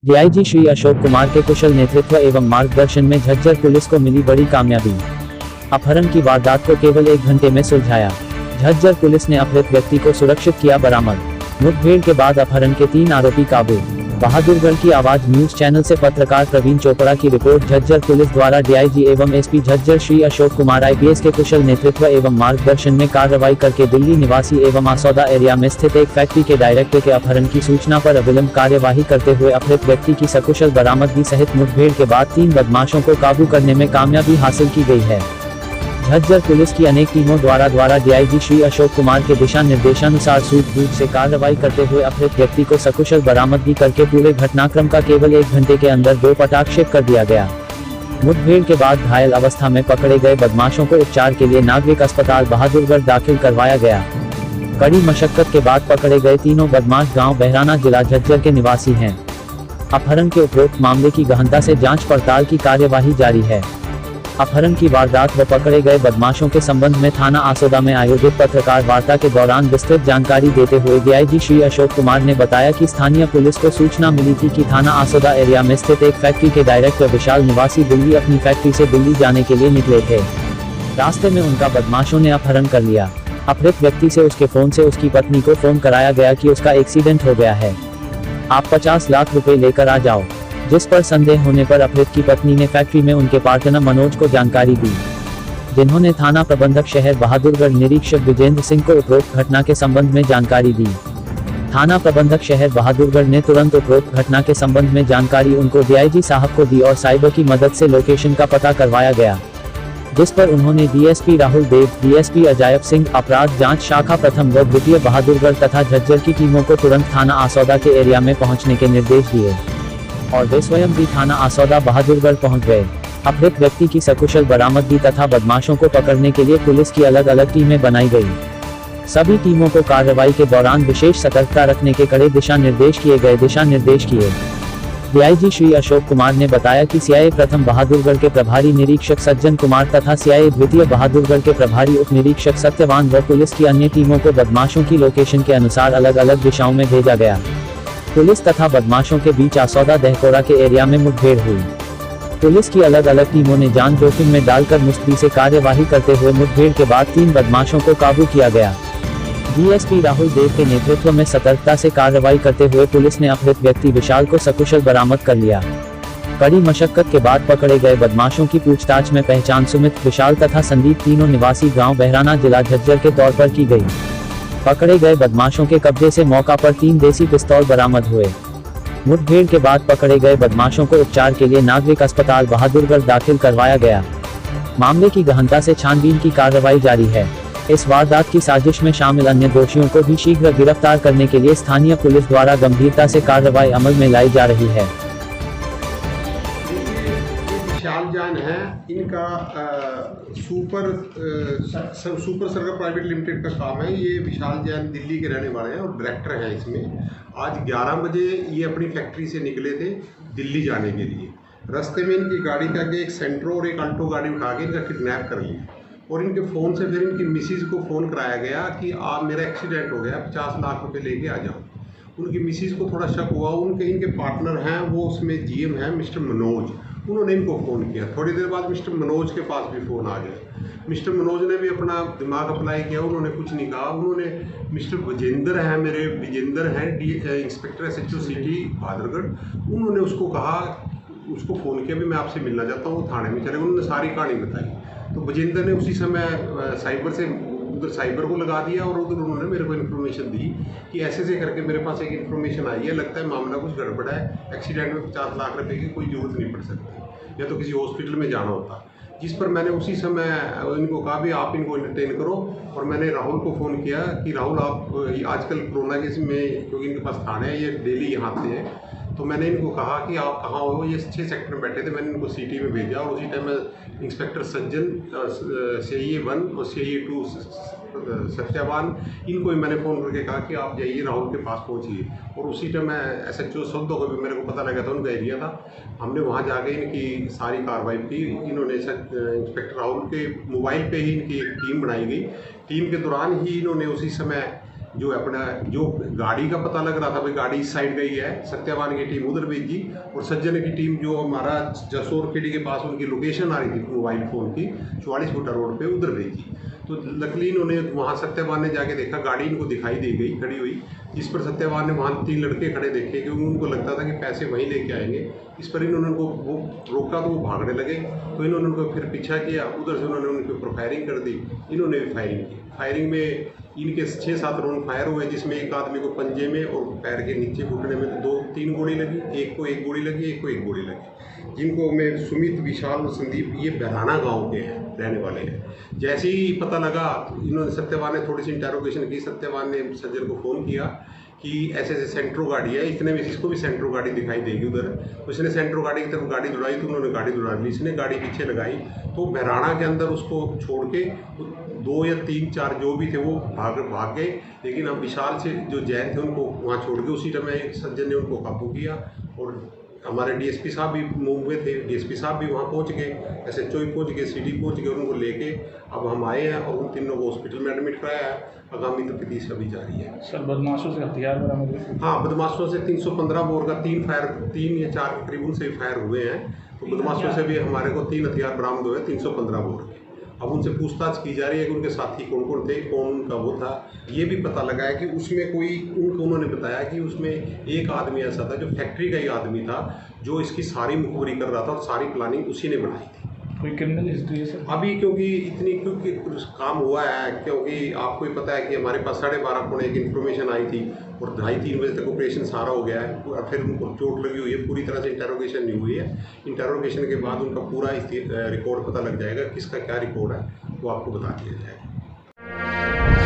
DIG Shri Ashok Kumar के कुशल नेतृत्व एवं मार्गदर्शन में झज्जर पुलिस को मिली बड़ी कामयाबी। अपहरण की वारदात को केवल 1 घंटे में सुलझाया। झज्जर पुलिस ने अपहृत व्यक्ति को सुरक्षित किया बरामद। मुठभेड़ के बाद अपहरण के 3 आरोपी काबू। बहादुरगढ़ की आवाज न्यूज चैनल से पत्रकार प्रवीण चोपड़ा की रिपोर्ट। झज्जर पुलिस द्वारा डीआईजी एवं एसपी झज्जर श्री अशोक कुमार आईपीएस के कुशल नेतृत्व एवं मार्गदर्शन में कार्रवाई करके दिल्ली निवासी एवं आसौदा एरिया में स्थित एक फैक्ट्री के डायरेक्टर के अपहरण की सूचना पर अविलंब कार्यवाही करते हुए अपहृत व्यक्ति की सकुशल बरामदगी सहित मुठभेड़ के बाद 3 बदमाशों को काबू करने में कामयाबी हासिल की गई है। झज्जर पुलिस की अनेक टीमों द्वारा डीआईजी श्री अशोक कुमार के दिशा निर्देशानुसार सूझबूझ से कार्रवाई करते हुए अपहृत व्यक्ति को सकुशल बरामदगी करके पूरे घटनाक्रम का केवल 1 घंटे के अंदर 2 पटाक्षेप कर दिया गया। मुठभेड़ के बाद घायल अवस्था में पकड़े गए बदमाशों को उपचार के लिए नागरिक अस्पताल बहादुरगढ़ दाखिल करवाया गया। कड़ी मशक्कत के बाद पकड़े गए तीनों बदमाश गाँव बहराना जिला झज्जर के निवासी हैं। अपहरण के उपरोक्त मामले की गहनता से जाँच पड़ताल की कार्यवाही जारी है। अपहरण की वारदात व पकड़े गए बदमाशों के संबंध में थाना आसौदा में आयोजित पत्रकार वार्ता के दौरान विस्तृत जानकारी देते हुए डीआईजी श्री अशोक कुमार ने बताया कि स्थानीय पुलिस को सूचना मिली थी कि थाना आसौदा एरिया में स्थित एक फैक्ट्री के डायरेक्टर विशाल निवासी दिल्ली अपनी फैक्ट्री से दिल्ली जाने के लिए निकले थे। रास्ते में उनका बदमाशों ने अपहरण कर लिया। अपहृत व्यक्ति से उसके फोन से उसकी पत्नी को फोन कराया गया कि उसका एक्सीडेंट हो गया है, आप 50 लाख रुपए लेकर आ जाओ। जिस पर संदेह होने पर अपहृत की पत्नी ने फैक्ट्री में उनके पार्टनर मनोज को जानकारी दी, जिन्होंने थाना प्रबंधक शहर बहादुरगढ़ निरीक्षक विजेंद्र सिंह को उपरोक्त घटना के संबंध में जानकारी दी। थाना प्रबंधक शहर बहादुरगढ़ ने तुरंत उपरोक्त घटना के संबंध में जानकारी उनको डीआईजी साहब को दी और साइबर की मदद से लोकेशन का पता करवाया गया, जिस पर उन्होंने डीएसपी राहुल देव, डीएसपी अजायब सिंह, अपराध जांच शाखा प्रथम व द्वितीय बहादुरगढ़ तथा झज्जर की टीमों को तुरंत थाना आसौदा के एरिया में पहुंचने के निर्देश दिए और वे स्वयं भी थाना आसौदा बहादुरगढ़ पहुंच गए। अपहृत व्यक्ति की सकुशल बरामदगी तथा बदमाशों को पकड़ने के लिए पुलिस की अलग अलग टीमें बनाई गई। सभी टीमों को कार्रवाई के दौरान विशेष सतर्कता रखने के कड़े दिशा निर्देश किए। डीआईजी श्री अशोक कुमार ने बताया कि सीआईए प्रथम बहादुरगढ़ के प्रभारी निरीक्षक सज्जन कुमार तथा सीआईए द्वितीय बहादुरगढ़ के प्रभारी उप निरीक्षक सत्यवान व पुलिस की अन्य टीमों को बदमाशों की लोकेशन के अनुसार अलग अलग दिशाओं में भेजा गया। पुलिस तथा बदमाशों के बीच आसौदा दहकोरा के एरिया में मुठभेड़ हुई। पुलिस की अलग अलग टीमों ने जान जोखिम में डालकर मुस्तैदी से कार्यवाही करते हुए मुठभेड़ के बाद 3 बदमाशों को काबू किया गया। डीएसपी राहुल देव के नेतृत्व में सतर्कता से कार्रवाई करते हुए पुलिस ने अपहृत व्यक्ति विशाल को सकुशल बरामद कर लिया। कड़ी मशक्कत के बाद पकड़े गए बदमाशों की पूछताछ में पहचान सुमित, विशाल तथा संदीप तीनों निवासी गाँव बहराना जिला झज्जर के तौर पर की गई। पकड़े गए बदमाशों के कब्जे से मौका पर 3 देसी पिस्तौल बरामद हुए। मुठभेड़ के बाद पकड़े गए बदमाशों को उपचार के लिए नागरिक अस्पताल बहादुरगढ़ दाखिल करवाया गया। मामले की गहनता से छानबीन की कार्रवाई जारी है। इस वारदात की साजिश में शामिल अन्य दोषियों को भी शीघ्र गिरफ्तार करने के लिए स्थानीय पुलिस द्वारा गंभीरता से कार्रवाई अमल में लाई जा रही है। विशाल जान है, इनका सुपर सर्कल प्राइवेट लिमिटेड का काम है। ये विशाल जैन दिल्ली के रहने वाले हैं और डायरेक्टर हैं इसमें। आज 11 बजे ये अपनी फैक्ट्री से निकले थे दिल्ली जाने के लिए। रास्ते में इनकी गाड़ी के आगे एक सेंट्रो और एक अल्टो गाड़ी उठा के इनका किडनैप कर लिया और इनके फ़ोन से फिर इनकी मिसिज को फ़ोन कराया गया कि आप, मेरा एक्सीडेंट हो गया, 50 लाख रुपए लेके आ जाओ। उनकी मिसिज को थोड़ा शक हुआ। इनके पार्टनर हैं वो उसमें जीएम हैं मिस्टर मनोज, उन्होंने इनको फ़ोन किया। थोड़ी देर बाद मिस्टर मनोज के पास भी फ़ोन आ गया। मिस्टर मनोज ने भी अपना दिमाग अप्लाई किया, उन्होंने कुछ नहीं कहा। उन्होंने मिस्टर विजेंद्र हैं इंस्पेक्टर SHO सिटी बहादुरगढ़, उन्होंने उसको कहा, उसको फ़ोन किया भी मैं आपसे मिलना चाहता हूँ, थाने में चले। उन्होंने सारी कहानी बताई तो विजेंद्र ने उसी समय साइबर से उधर साइबर को लगा दिया और उधर उन्होंने मेरे को इन्फॉर्मेशन दी कि ऐसे करके मेरे पास एक इन्फॉर्मेशन आई है, लगता है मामला कुछ गड़बड़ है, एक्सीडेंट में 50 लाख रुपए की कोई ज़रूरत नहीं पड़ सकती, या तो किसी हॉस्पिटल में जाना होता। जिस पर मैंने उसी समय इनको कहा भी आप इनको एंटरटेन करो और मैंने राहुल को फ़ोन किया कि राहुल आप आजकल कोरोना के में, क्योंकि इनके पास थाने हैं, ये डेली यहाँ आते हैं, तो मैंने इनको कहा कि आप कहाँ हो। ये 6 सेक्टर में बैठे थे। मैंने इनको सिटी में भेजा और उसी टाइम में इंस्पेक्टर सज्जन, CIE 1 और CIE 2 सत्यवान, इनको भी मैंने फ़ोन करके कहा कि आप जाइए राहुल के पास पहुँचिए। और उसी टाइम मैं SHO सौदों को भी मेरे को पता लगा था, उनका एरिया था। हमने वहाँ जाके इनकी सारी कार्रवाई की। इन्होंने इंस्पेक्टर राहुल के मोबाइल पे ही इनकी एक टीम बनाई गई। टीम के दौरान ही इन्होंने उसी समय जो अपना जो गाड़ी का पता लग रहा था भाई गाड़ी इस साइड गई है, सत्यावान की टीम उधर भेजी और सज्जन की टीम जो हमारा जसोर खेड़ी के पास उनकी लोकेशन आ रही थी मोबाइल फ़ोन की 44 फुटा रोड पे उधर भेजी। तो लकली इन्होंने वहाँ सत्यावान ने जाके देखा, गाड़ी इनको दिखाई दे गई खड़ी हुई, जिस पर सत्यावान ने वहाँ 3 लड़के खड़े देखे क्योंकि उनको लगता था कि पैसे वहीं लेके आएंगे। इस पर इन्होंने उनको वो रोका तो वो भागने लगे, तो इन्होंने उनको फिर पीछा किया, उधर से उन्होंने उनके ऊपर फायरिंग कर दी, इन्होंने भी फायरिंग की। फायरिंग में इनके 6-7 राउंड फायर हुए, जिसमें एक आदमी को पंजे में और पैर के नीचे घुटने में 2-3 गोली लगी, एक को 1 गोली लगी, एक को 1 गोली लगी। जिनको मैं सुमित, विशाल और संदीप ये बहराना गांव के हैं, रहने वाले हैं। जैसे ही पता लगा इन्होंने सत्यवान ने थोड़ी सी इंटेरोगेशन की, सत्यवान ने सज्जन को फ़ोन किया कि ऐसे ऐसे सेंट्रो गाड़ी है, इतने में इसको भी सेंट्रो गाड़ी दिखाई देगी उधर। तो इसने सेंट्रो गाड़ी की तरफ गाड़ी दौड़ाई तो उन्होंने गाड़ी दौड़ा ली, इसने गाड़ी पीछे लगाई तो बहराना के अंदर उसको छोड़ के 2 या 3-4 जो भी थे वो भाग गए। लेकिन हम विशाल से जो जैन थे उनको वहाँ छोड़ के उसी टाइम सज्जन ने उनको काबू किया और हमारे डीएसपी साहब भी मूव हुए थे, डीएसपी साहब भी वहाँ पहुँच गए, एसएचओ भी पहुँच गए, सीडी पहुँच गए और उनको लेके अब हम आए हैं और उन तीनों को हॉस्पिटल में एडमिट कराया है। आगामी तफ्तीश अभी जारी है। सर बदमाशों से हथियार बरामद हुए? हाँ, बदमाशों से 315 बोर का 3 या 4 के करीब उनसे फायर हुए हैं। तो बदमाशों से भी हमारे को 3 हथियार बरामद हुए 315 बोर के। अब उनसे पूछताछ की जा रही है कि उनके साथी कौन कौन थे, कौन उनका वो था। ये भी पता लगा है कि उसमें उन्होंने बताया कि उसमें एक आदमी ऐसा था जो फैक्ट्री का ही आदमी था, जो इसकी सारी मुखबरी कर रहा था और सारी प्लानिंग उसी ने बनाई थी। कोई क्रिमिनल हिस्ट्री है सर? अभी क्योंकि काम हुआ है, क्योंकि आपको ही पता है कि हमारे पास 12:30 एक इन्फॉर्मेशन आई थी और 2:30-3 बजे तक ऑपरेशन सारा हो गया है और फिर उनको चोट लगी हुई है, पूरी तरह से इंटेरोगेशन नहीं हुई है। इंटेरोगेशन के बाद उनका पूरा रिकॉर्ड पता लग जाएगा, किसका क्या रिकॉर्ड है वो आपको बता दिया जाएगा।